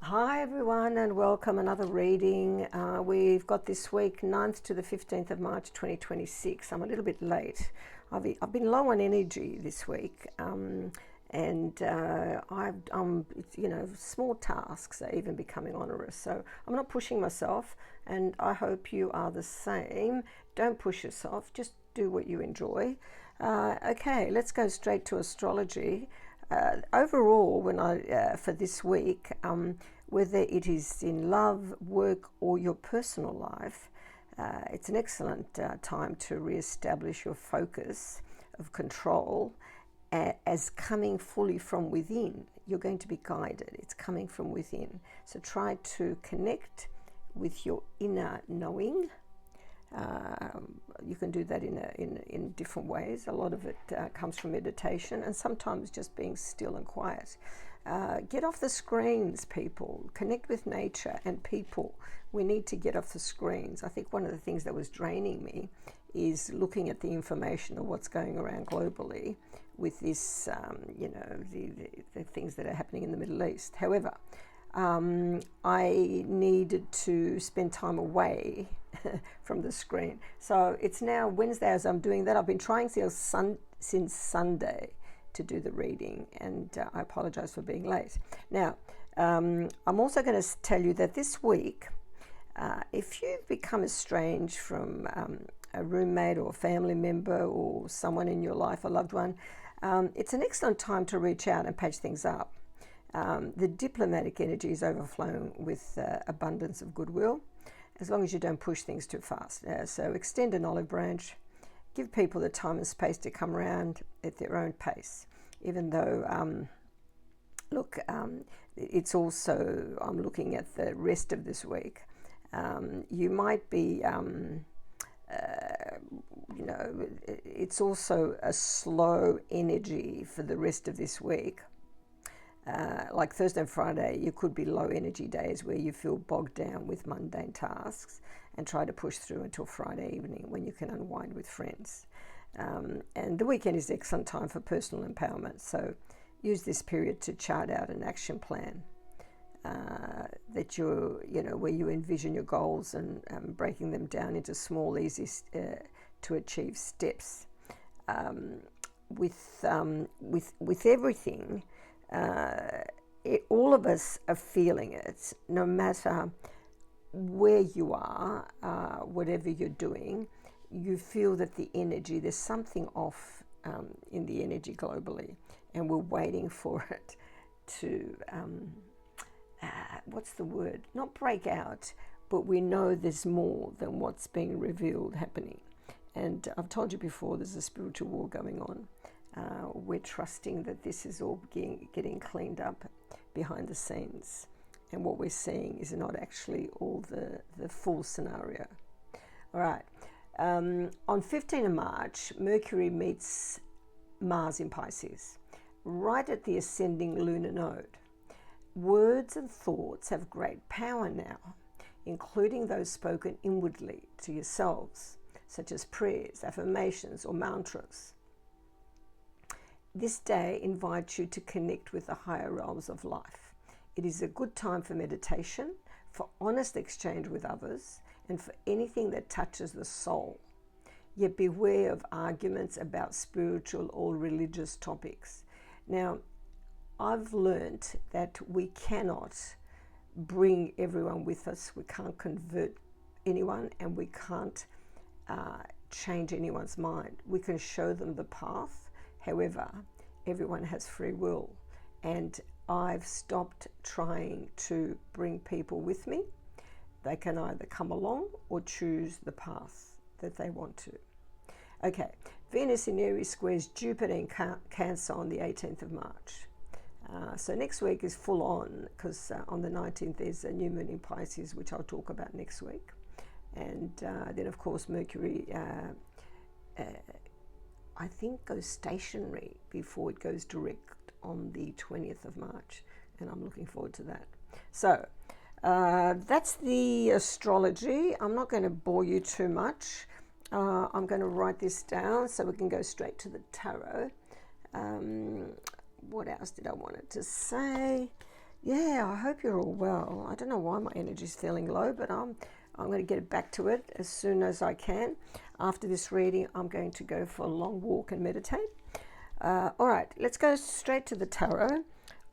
Hi everyone and welcome another reading. We've got this week 9th to the 15th of March 2026. I'm a little bit late. I've been low on energy this week, and small tasks are even becoming onerous. So I'm not pushing myself, and I hope you are the same. Don't push yourself, just do what you enjoy. Okay, let's go straight to astrology. Overall, for this week, whether it is in love, work, or your personal life, it's an excellent time to re-establish your focus of control as coming fully from within. You're going to be guided. It's coming from within. So try to connect with your inner knowing. You can do that in different ways. A lot of it comes from meditation and sometimes just being still and quiet. Get off the screens, people. Connect with nature and people. We need to get off the screens. I think one of the things that was draining me is looking at the information of what's going around globally with this, the things that are happening in the Middle East. However, I needed to spend time away from the screen. So it's now Wednesday as I'm doing that. I've been trying since Sunday to do the reading, and I apologize for being late. Now, I'm also going to tell you that this week, if you've become estranged from a roommate or a family member or someone in your life, a loved one, it's an excellent time to reach out and patch things up. The diplomatic energy is overflowing with abundance of goodwill, as long as you don't push things too fast. So extend an olive branch, give people the time and space to come around at their own pace, even though, it's also, I'm looking at the rest of this week. You might be, it's also a slow energy for the rest of this week. Like Thursday and Friday, you could be low energy days where you feel bogged down with mundane tasks and try to push through until Friday evening when you can unwind with friends. And the weekend is an excellent time for personal empowerment. So use this period to chart out an action plan where you envision your goals and breaking them down into small, easy to achieve steps. With everything, all of us are feeling it, no matter where you are, whatever you're doing. You feel that there's something off in the energy globally, and we're waiting for it to, what's the word? Not break out, but we know there's more than what's being revealed happening. And I've told you before, there's a spiritual war going on. We're trusting that this is all getting cleaned up behind the scenes, and what we're seeing is not actually all the full scenario. All right. On 15th of March, Mercury meets Mars in Pisces, right at the ascending lunar node. Words and thoughts have great power now, including those spoken inwardly to yourselves, such as prayers, affirmations, or mantras. This day invites you to connect with the higher realms of life. It is a good time for meditation, for honest exchange with others, and for anything that touches the soul. Yet beware of arguments about spiritual or religious topics. Now, I've learnt that we cannot bring everyone with us. We can't convert anyone, and we can't change anyone's mind. We can show them the path. However, everyone has free will, and I've stopped trying to bring people with me. They can either come along or choose the path that they want to. Okay, Venus in Aries squares Jupiter in Cancer on the 18th of March. So next week is full on, because on the 19th there's a new moon in Pisces, which I'll talk about next week. And then, of course, Mercury, I think, goes stationary before it goes direct on the 20th of March. And I'm looking forward to that. So that's the astrology. I'm not going to bore you too much. I'm going to write this down so we can go straight to the tarot. What else did I want to say? Yeah, I hope you're all well. I don't know why my energy's feeling low, but I'm going to get back to it as soon as I can. After this reading, I'm going to go for a long walk and meditate. All right, let's go straight to the tarot.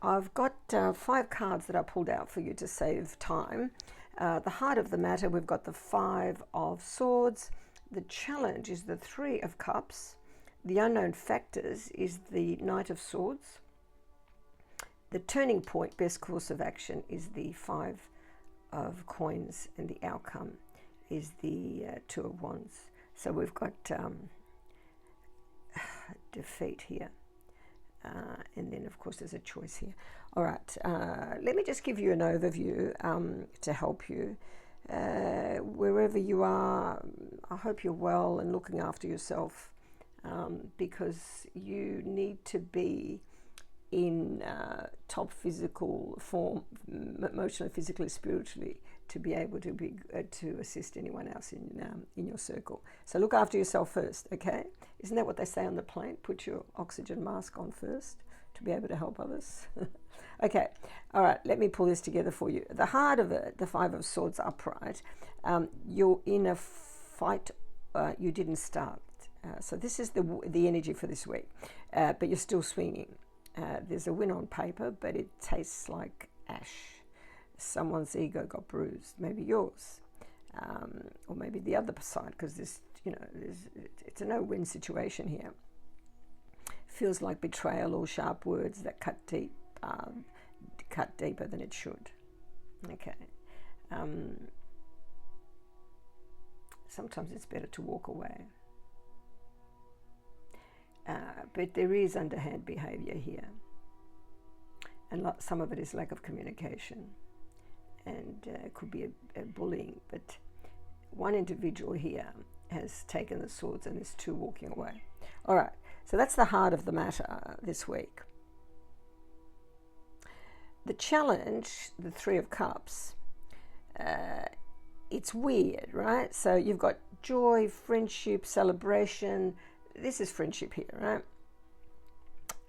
I've got 5 cards that I pulled out for you to save time. The heart of the matter, we've got the 5 of Swords. The challenge is the 3 of Cups. The unknown factors is the Knight of Swords. The turning point, best course of action, is the 5 of Coins, and the outcome is the 2 of Wands. So we've got defeat here. And then, of course, there's a choice here. All right, let me just give you an overview to help you. Wherever you are, I hope you're well and looking after yourself, because you need to be in top physical form, emotionally, physically, spiritually, to be able to to assist anyone else in your circle. So look after yourself first, okay? Isn't that what they say on the plane? Put your oxygen mask on first to be able to help others. Okay, all right, let me pull this together for you. The heart of it, the 5 of Swords upright, you're in a fight you didn't start. So this is the energy for this week, but you're still swinging. There's a win on paper, but it tastes like ash. Someone's ego got bruised, maybe yours, or maybe the other side, because this, it's a no-win situation here. Feels like betrayal or sharp words that cut deep, cut deeper than it should. Okay. Sometimes it's better to walk away. But there is underhand behavior here, and some of it is lack of communication, and it could be a bullying, but one individual here has taken the swords and there's 2 walking away. All right, so that's the heart of the matter this week. The challenge, the 3 of Cups, it's weird, right? So you've got joy, friendship, celebration. This is friendship here, right?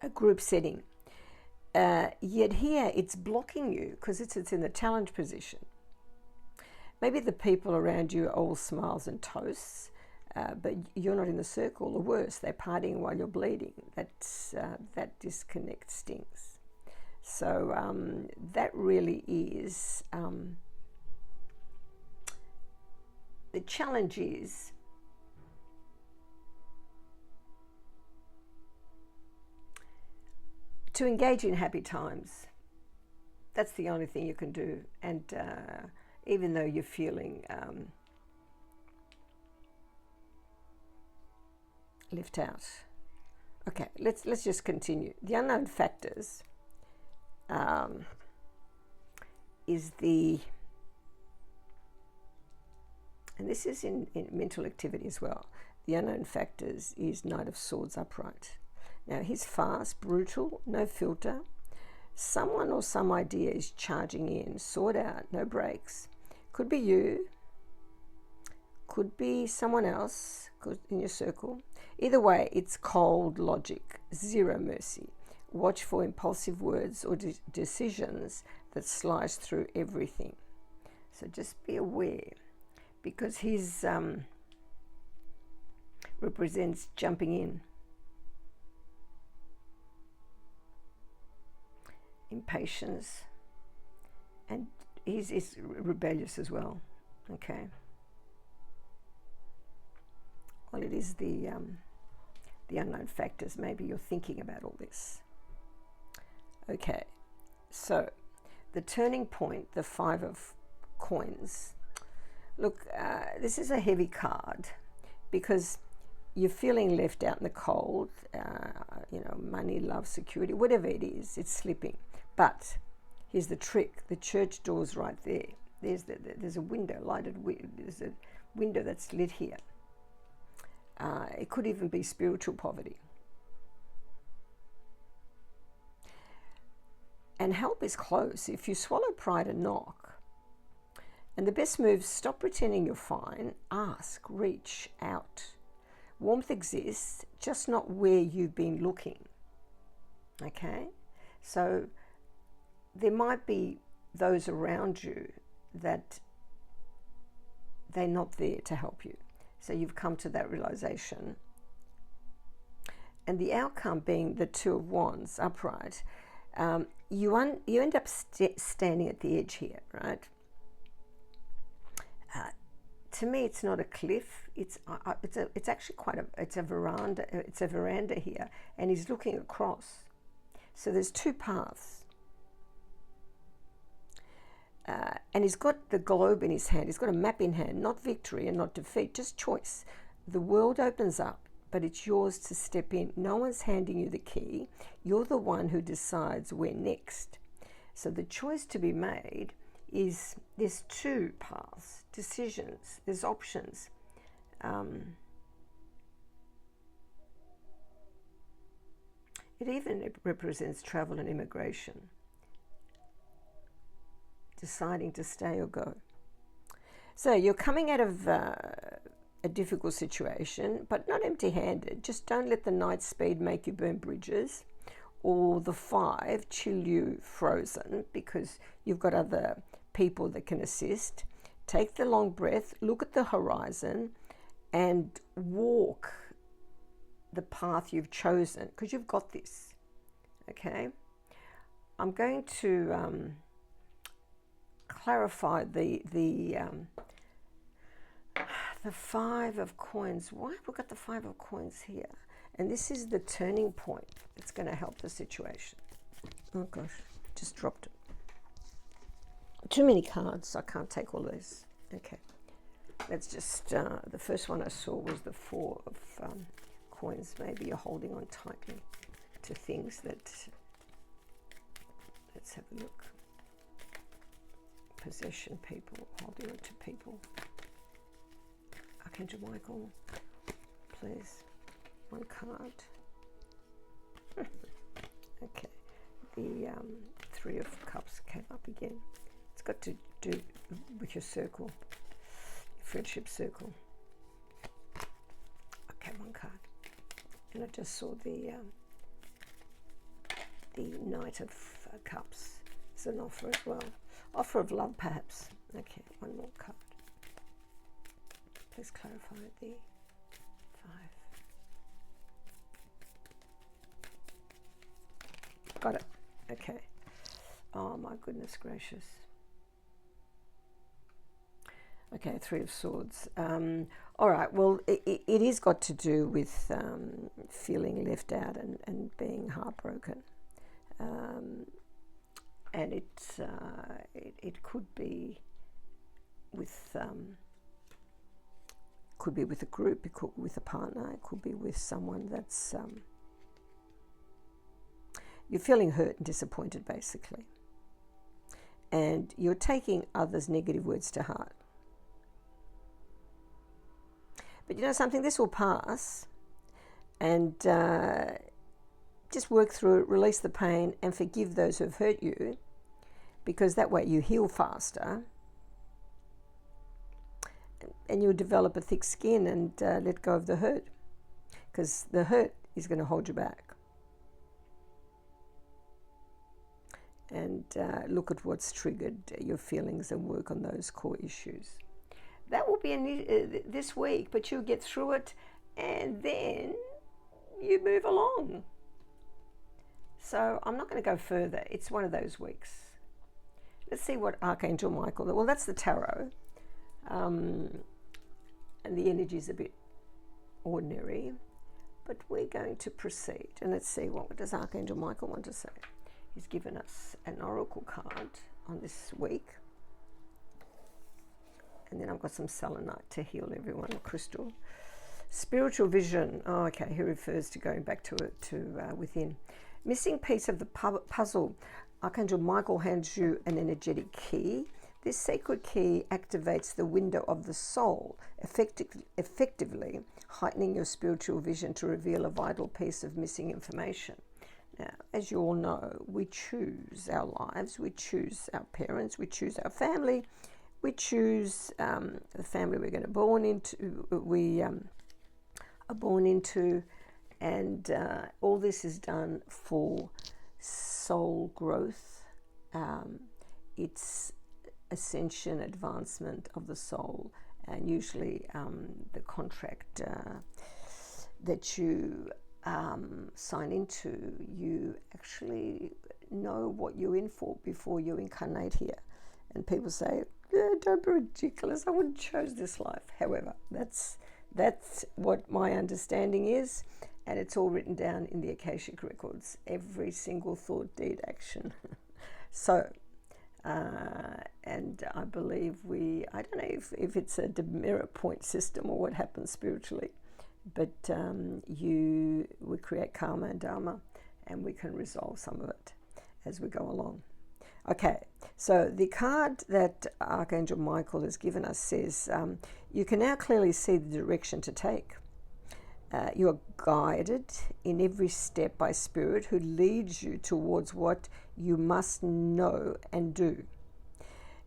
A group setting. Yet here it's blocking you because it's in the challenge position. Maybe the people around you are all smiles and toasts, but you're not in the circle, or worse, they're partying while you're bleeding. That disconnect stings. So that really is, the challenge is to engage in happy times. That's the only thing you can do. And even though you're feeling left out. Okay, let's just continue. The unknown factors is and this is in mental activity as well. The unknown factors is Knight of Swords upright. Now, he's fast, brutal, no filter. Someone or some idea is charging in, sword out, no brakes. Could be you, could be someone else in your circle. Either way, it's cold logic, zero mercy. Watch for impulsive words or decisions that slice through everything. So just be aware, because his represents jumping in. Impatience, and he's rebellious as well. Okay. Well, it is the unknown factors. Maybe you're thinking about all this. Okay, so the turning point, the 5 of Coins. Look, this is a heavy card because you're feeling left out in the cold. Money, love, security, whatever it is, it's slipping. But here's the trick: the church door's right there. There's a window, there's a window that's lit here. It could even be spiritual poverty. And help is close. If you swallow pride and knock, and the best move, stop pretending you're fine. Ask, reach out. Warmth exists, just not where you've been looking. Okay? So there might be those around you that they're not there to help you. So you've come to that realization. And the outcome being the Two of Wands upright, you end up standing at the edge here, right? To me, it's not a cliff. It's actually it's a veranda. It's a veranda here, and he's looking across. So there's two paths, and he's got the globe in his hand. He's got a map in hand, not victory and not defeat, just choice. The world opens up, but it's yours to step in. No one's handing you the key. You're the one who decides where next. So the choice to be made is there's two paths, decisions, there's options. It even represents travel and immigration, deciding to stay or go. So you're coming out of a difficult situation, but not empty-handed. Just don't let the night speed make you burn bridges, or the 5 chill you frozen, because you've got other people that can assist. Take the long breath, look at the horizon, and walk the path you've chosen, because you've got this. Okay, I'm going to clarify the 5 of coins. Why have we got the 5 of coins here? And this is the turning point that's going to help the situation. Oh gosh, just dropped it. Too many cards, I can't take all these. Okay, let's just, the first one I saw was the 4 of coins. Maybe you're holding on tightly to things that, let's have a look. Possession, people, holding on to people. Archangel Michael, please, one card. Okay, the 3 of Cups came up again. It's got to do with your circle, your friendship circle. Okay, one card. And I just saw the Knight of Cups. It's an offer as well. Offer of love, perhaps. Okay, one more card. Please clarify the 5. Got it. Okay. Oh my goodness gracious. Okay, 3 of Swords. All right, well, it is got to do with feeling left out and being heartbroken. And it could be with a group, it could be with a partner, it could be with someone that's you're feeling hurt and disappointed, basically, and you're taking others' negative words to heart. But you know something, this will pass, and just work through it, release the pain, and forgive those who have hurt you, because that way you heal faster, and you'll develop a thick skin and let go of the hurt, because the hurt is going to hold you back. And look at what's triggered your feelings and work on those core issues. That will be this week, but you'll get through it, and then you move along. So I'm not going to go further. It's one of those weeks. Let's see what Archangel Michael, well, that's the tarot. And the energy is a bit ordinary, but we're going to proceed. And let's see, what does Archangel Michael want to say? He's given us an oracle card on this week. And then I've got some selenite to heal everyone, crystal. Spiritual vision. Oh, okay, he refers to going back to it, to within. Missing piece of the puzzle. Archangel Michael hands you an energetic key. This sacred key activates the window of the soul, effectively heightening your spiritual vision to reveal a vital piece of missing information. Now, as you all know, we choose our lives, we choose our parents, we choose our family, we choose the family we're going to born into, are born into, and all this is done for soul growth, it's ascension, advancement of the soul, and usually the contract that you sign into, you actually know what you're in for before you incarnate here. And people say, yeah, don't be ridiculous, I wouldn't choose this life. However, that's what my understanding is, and it's all written down in the Akashic records, every single thought, deed, action. So and I believe I don't know if it's a demerit point system or what happens spiritually, but we create karma and dharma, and we can resolve some of it as we go along. Okay, so the card that Archangel Michael has given us says, you can now clearly see the direction to take. You are guided in every step by Spirit, who leads you towards what you must know and do.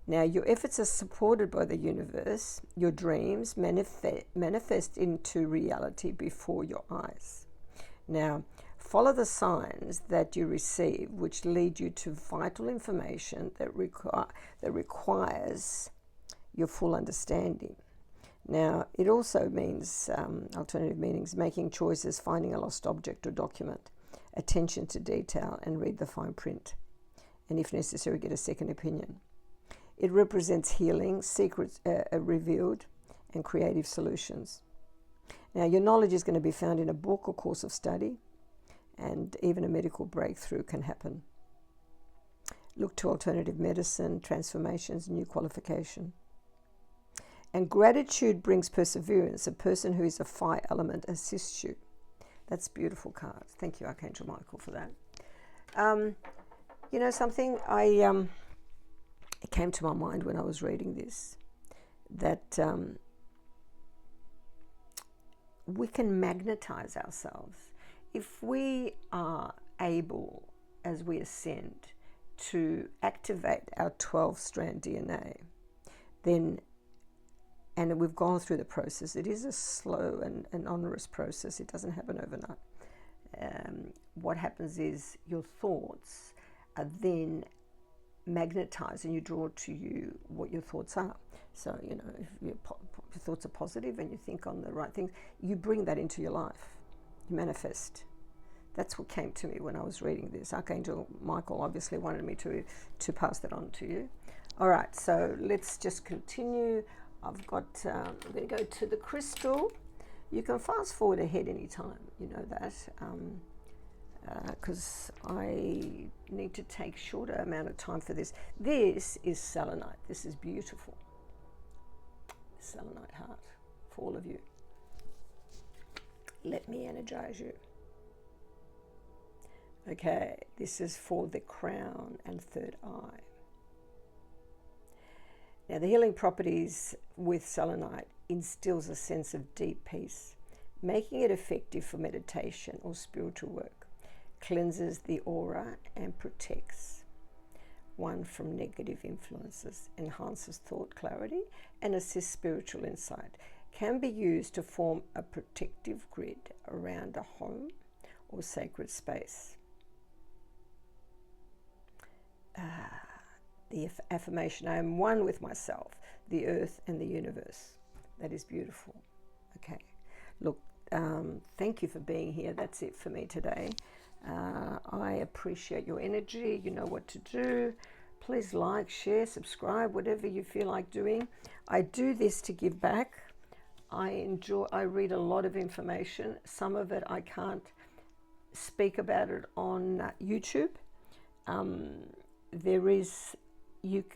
Now, your efforts are supported by the universe. Your dreams manifest into reality before your eyes. Now, follow the signs that you receive, which lead you to vital information that requires your full understanding. Now, it also means, alternative meanings, making choices, finding a lost object or document, attention to detail, and read the fine print. And if necessary, get a second opinion. It represents healing, secrets revealed, and creative solutions. Now, your knowledge is going to be found in a book or course of study, and even a medical breakthrough can happen. Look to alternative medicine, transformations, new qualification. And gratitude brings perseverance. A person who is a fire element assists you. That's beautiful cards. Thank you, Archangel Michael, for that. You know something? It came to my mind when I was reading this, that we can magnetize ourselves. If we are able, as we ascend, to activate our 12-strand DNA, then, and we've gone through the process, it is a slow and onerous process, it doesn't happen overnight. What happens is your thoughts are then magnetized, and you draw to you what your thoughts are. So, you know, if your thoughts are positive and you think on the right things, you bring that into your life. You manifest. That's what came to me when I was reading this. Archangel Michael obviously wanted me to pass that on to you. All right, so let's just continue. I've got, I'm going to go to the crystal. You can fast forward ahead anytime, you know that, because I need to take shorter amount of time for this. This is selenite. This is beautiful. Selenite heart for all of you. Let me energize you. Okay, this is for the crown and third eye. Now, the healing properties with selenite instills a sense of deep peace, making it effective for meditation or spiritual work, cleanses the aura and protects one from negative influences, enhances thought clarity, and assists spiritual insight. Can be used to form a protective grid around a home or sacred space. The affirmation, I am one with myself, the earth, and the universe. That is beautiful. Okay. Look, thank you for being here. That's it for me today. I appreciate your energy. You know what to do. Please like, share, subscribe, whatever you feel like doing. I do this to give back. I read a lot of information. Some of it I can't speak about it on YouTube. There is,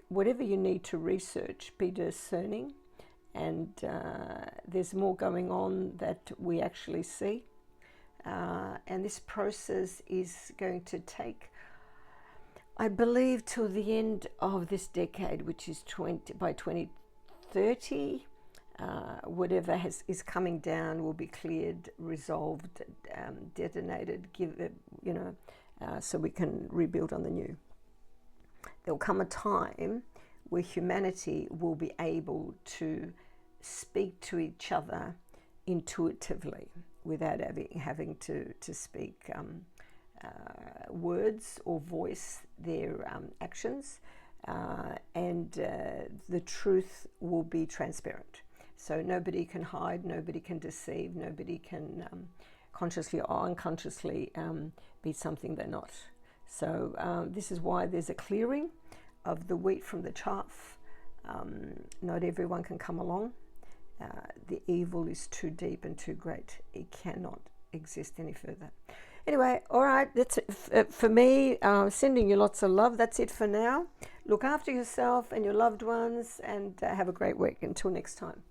whatever you need to research, be discerning, and there's more going on that we actually see. And this process is going to take, I believe, till the end of this decade, which is by 2030. Whatever is coming down will be cleared, resolved, detonated, so we can rebuild on the new. There'll come a time where humanity will be able to speak to each other intuitively without having to speak words or voice their actions, and the truth will be transparent. So nobody can hide, nobody can deceive, nobody can consciously or unconsciously be something they're not. So this is why there's a clearing of the wheat from the chaff. Not everyone can come along. The evil is too deep and too great. It cannot exist any further. Anyway, all right, that's it for me. Sending you lots of love. That's it for now. Look after yourself and your loved ones, and have a great week. Until next time.